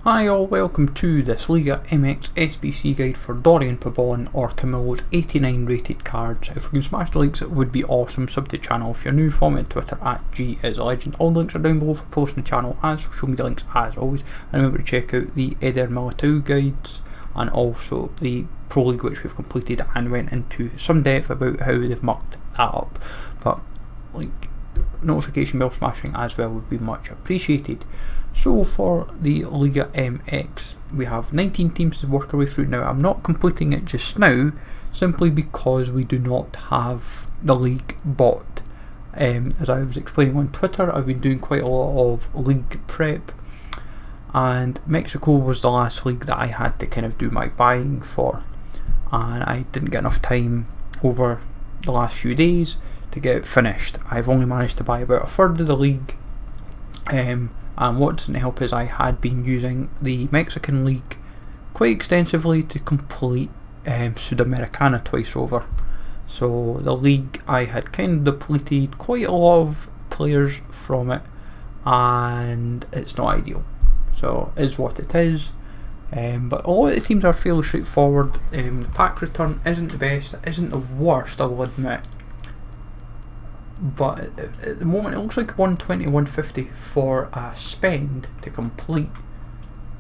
Hi all, welcome to this Liga MX SBC guide for Dorian Pabon or Camilo's 89 rated cards. If we can smash the links it would be awesome. Sub to the channel if you're new, follow me on Twitter at @GIsLegend. All links are down below for posting the channel and social media links as always. And remember to check out the Eder Militao guides and also the Pro League which we've completed and went into some depth about how they've mucked that up. But like notification bell smashing as well would be much appreciated. So for the Liga MX, we have 19 teams to work our way through. Now I'm not completing it just now, simply because we do not have the league bought. As I was explaining on Twitter, I've been doing quite a lot of league prep, and Mexico was the last league that I had to kind of do my buying for, and I didn't get enough time over the last few days to get it finished. I've only managed to buy about a third of the league. And what doesn't help is I had been using the Mexican League quite extensively to complete Sudamericana twice over. So the league, I had kind of depleted quite a lot of players from it, and it's not ideal. So it is what it is. But a lot of the teams are fairly straightforward. The pack return isn't the best, it isn't the worst, I will admit. But at the moment it looks like 120, 150 for a spend to complete.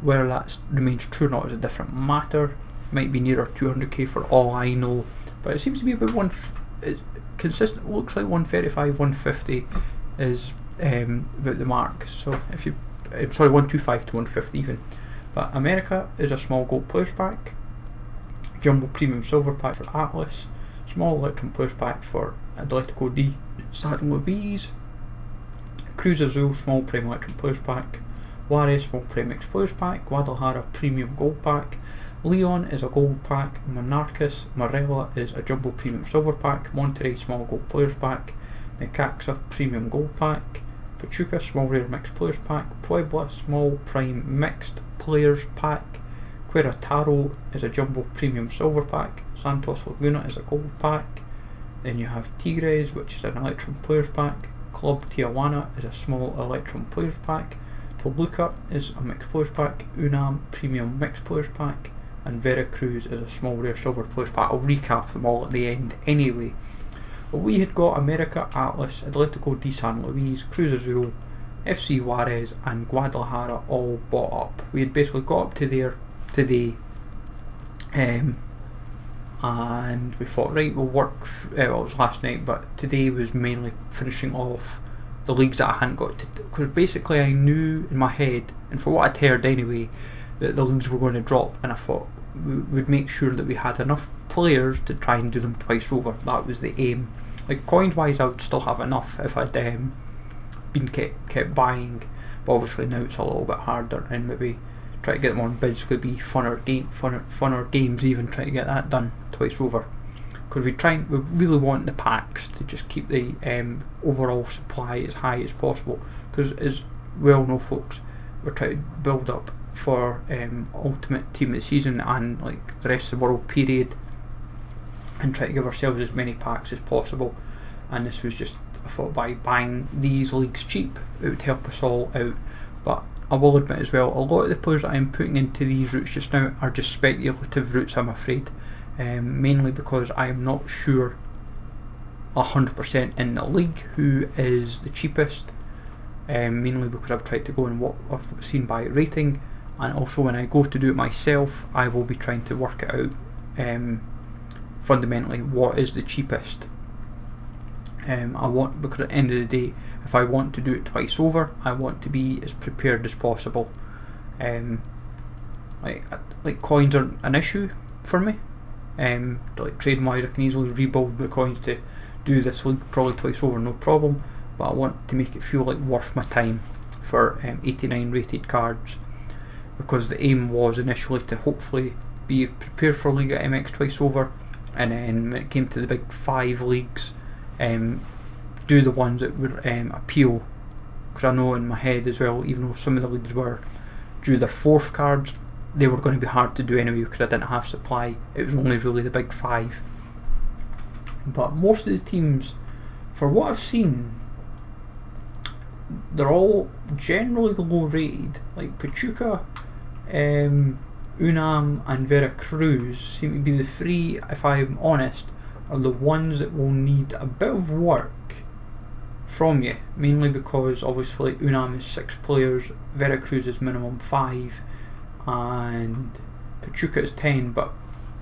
Whether that remains true or not is a different matter. Might be nearer 200k for all I know, but it seems to be about consistent. Looks like 135, 150 is about the mark. So if you, sorry, 125 to 150 even. But America is a small gold players pack, jumbo premium silver pack for Atlas, small electrum players pack for Atletico D San Luis, Cruz Azul small prime electrum players pack, Juarez small prime X players pack, Guadalajara premium gold pack, Leon is a gold pack, Monarcas Marella is a jumbo premium silver pack, Monterrey small gold players pack, Necaxa premium gold pack, Pachuca small rare mixed players pack, Puebla small prime mixed players pack, Querétaro is a jumbo premium silver pack, Santos Laguna is a gold pack. Then you have Tigres, which is an Electrum Players Pack, Club Tijuana is a small Electrum Players Pack, Toluca is a Mixed Players Pack, Unam Premium Mixed Players Pack, and Veracruz is a small rare silver players pack. I'll recap them all at the end anyway. But we had got America, Atlas, Atletico D San Luis, Cruz Azul, FC Juarez and Guadalajara all bought up. We had basically got up to there today, and we thought, right, we'll work, well, it was last night, but today was mainly finishing off the leagues that I hadn't got to, because basically I knew in my head, and for what I'd heard anyway, that the leagues were going to drop, and I thought we would make sure that we had enough players to try and do them twice over. That was the aim. Like coins wise I would still have enough if I'd been kept buying, but obviously now it's a little bit harder, and maybe try to get them on bids could be funner games even, try to get that done twice over, because we really want the packs to just keep the overall supply as high as possible, because as well know folks, we're trying to build up for ultimate team of the season and like the rest of the world period, and try to give ourselves as many packs as possible. And this was just, I thought by buying these leagues cheap it would help us all out. But I will admit as well, a lot of the players that I'm putting into these routes just now are just speculative routes, I'm afraid. Mainly because I'm not sure 100% in the league who is the cheapest. Mainly because I've tried to go in what I've seen by rating, and also when I go to do it myself I will be trying to work it out fundamentally what is the cheapest. Because at the end of the day, if I want to do it twice over, I want to be as prepared as possible. Like coins aren't an issue for me. Like trading wise, I can easily rebuild the coins to do this league probably twice over, no problem. But I want to make it feel like worth my time for 89 rated cards, because the aim was initially to hopefully be prepared for Liga MX twice over, and then when it came to the big 5 leagues, do the ones that would appeal, because I know in my head as well, even though some of the leagues were due their 4th cards, they were going to be hard to do anyway because I didn't have supply. It was only really the big 5. But most of the teams, for what I've seen, they're all generally low rated. Like Pachuca Unam and Veracruz seem to be the three, if I'm honest, are the ones that will need a bit of work from you, mainly because obviously Unam is 6 players, Veracruz is minimum 5, and Pachuca is 10, but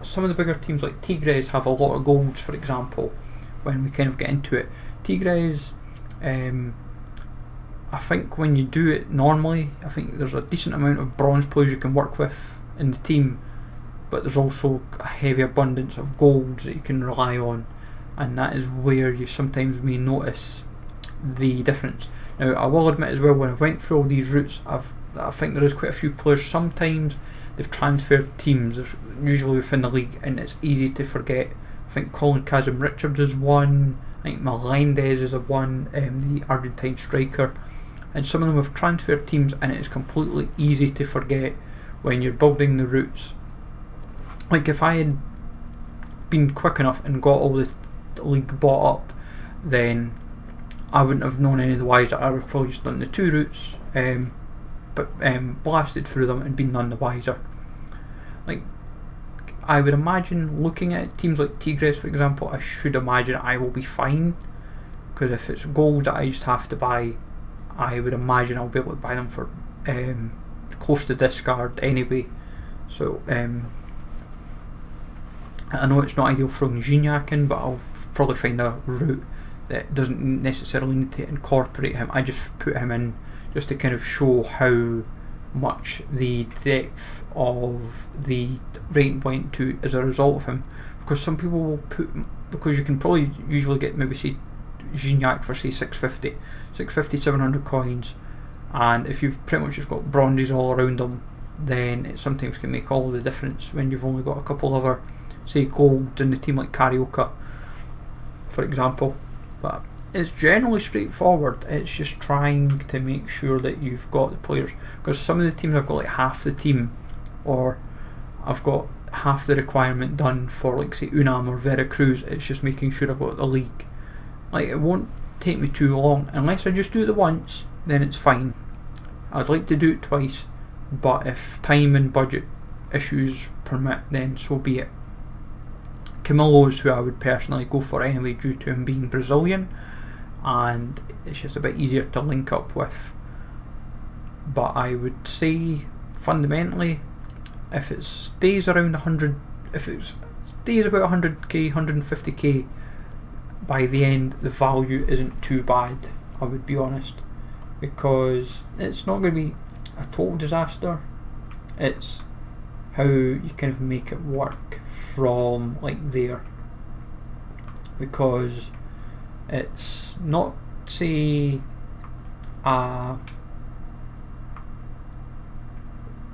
some of the bigger teams like Tigres have a lot of golds, for example, when we kind of get into it. Tigres, I think when you do it normally, I think there's a decent amount of bronze players you can work with in the team, but there's also a heavy abundance of golds that you can rely on, and that is where you sometimes may notice the difference. Now, I will admit as well, when I went through all these routes, I think there is quite a few players, sometimes they've transferred teams, usually within the league, and it's easy to forget. I think Colin Kazim Richards is one, I think Melendez is a one, the Argentine striker, and some of them have transferred teams, and it is completely easy to forget when you're building the routes. Like, if I had been quick enough and got all the league bought up, then I wouldn't have known any of the wiser. I would have probably just done the 2 routes, but blasted through them and been none the wiser. Like, I would imagine, looking at teams like Tigres, for example, I should imagine I will be fine, because if it's gold that I just have to buy, I would imagine I'll be able to buy them for close to discard anyway. So I know it's not ideal throwing Gignac in, but I'll probably find a route that doesn't necessarily need to incorporate him. I just put him in just to kind of show how much the depth of the rate went to as a result of him, because some people will put, because you can probably usually get maybe say Gignac for say 650, 700 coins, and if you've pretty much just got bronzes all around them, then it sometimes can make all the difference when you've only got a couple other say golds in the team, like Carioca for example. But it's generally straightforward. It's just trying to make sure that you've got the players, because some of the teams I've got like half the team, or I've got half the requirement done for, like say Unam or Veracruz. It's just making sure I've got the league. Like, it won't take me too long unless I just do it once, then it's fine. I'd like to do it twice, but if time and budget issues permit, then so be it. Camilo is who I would personally go for anyway, due to him being Brazilian, and it's just a bit easier to link up with. But I would say fundamentally, if it stays around 100, if it stays about 100k, 150k, by the end the value isn't too bad, I would be honest, because it's not going to be a total disaster. It's how you kind of make it work from like there, because it's not say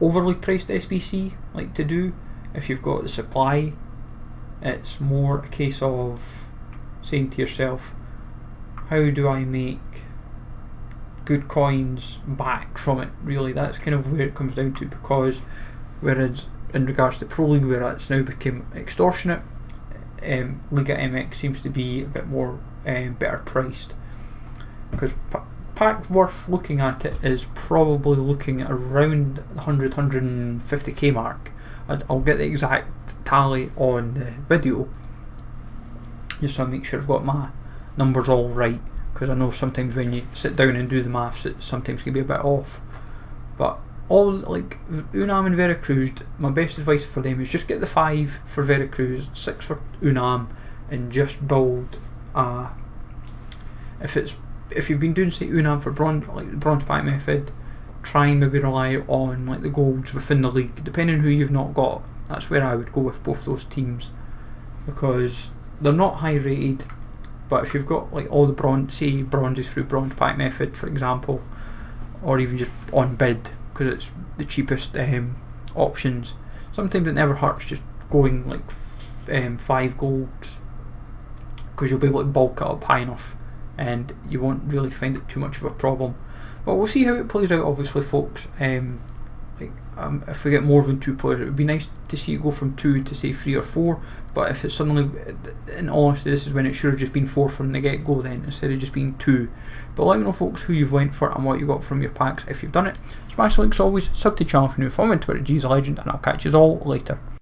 overly priced SBC like to do. If you've got the supply, it's more a case of saying to yourself, how do I make good coins back from it? Really, that's kind of where it comes down to, because whereas in regards to Pro League, where it's now become extortionate, Liga MX seems to be a bit more better priced, because pack worth looking at it is probably looking at around the 100, 150k mark. I'll get the exact tally on the video just so I make sure I've got my numbers all right, because I know sometimes when you sit down and do the maths it sometimes can be a bit off. But all, like Unam and Veracruz, my best advice for them is just get the 5 for Veracruz, 6 for Unam, and just build if you've been doing say Unam for bronze, like the bronze pack method, try and maybe rely on like the golds within the league, depending on who you've not got. That's where I would go with both those teams, because they're not high rated, but if you've got like all the bronzes through bronze pack method for example, or even just on bid because it's the cheapest options, sometimes it never hurts just going like 5 golds, because you'll be able to bulk it up high enough and you won't really find it too much of a problem. But we'll see how it plays out, obviously, folks. Like, if we get more than 2 players, it would be nice to see it go from 2 to say 3 or 4. But if it's suddenly, in honesty, this is when it should have just been 4 from the get-go then, instead of just being 2. But let me know, folks, who you've went for and what you got from your packs if you've done it. Smash the like as always, sub to the channel if you're new, follow me on Twitter, GZLegend, and I'll catch you all later.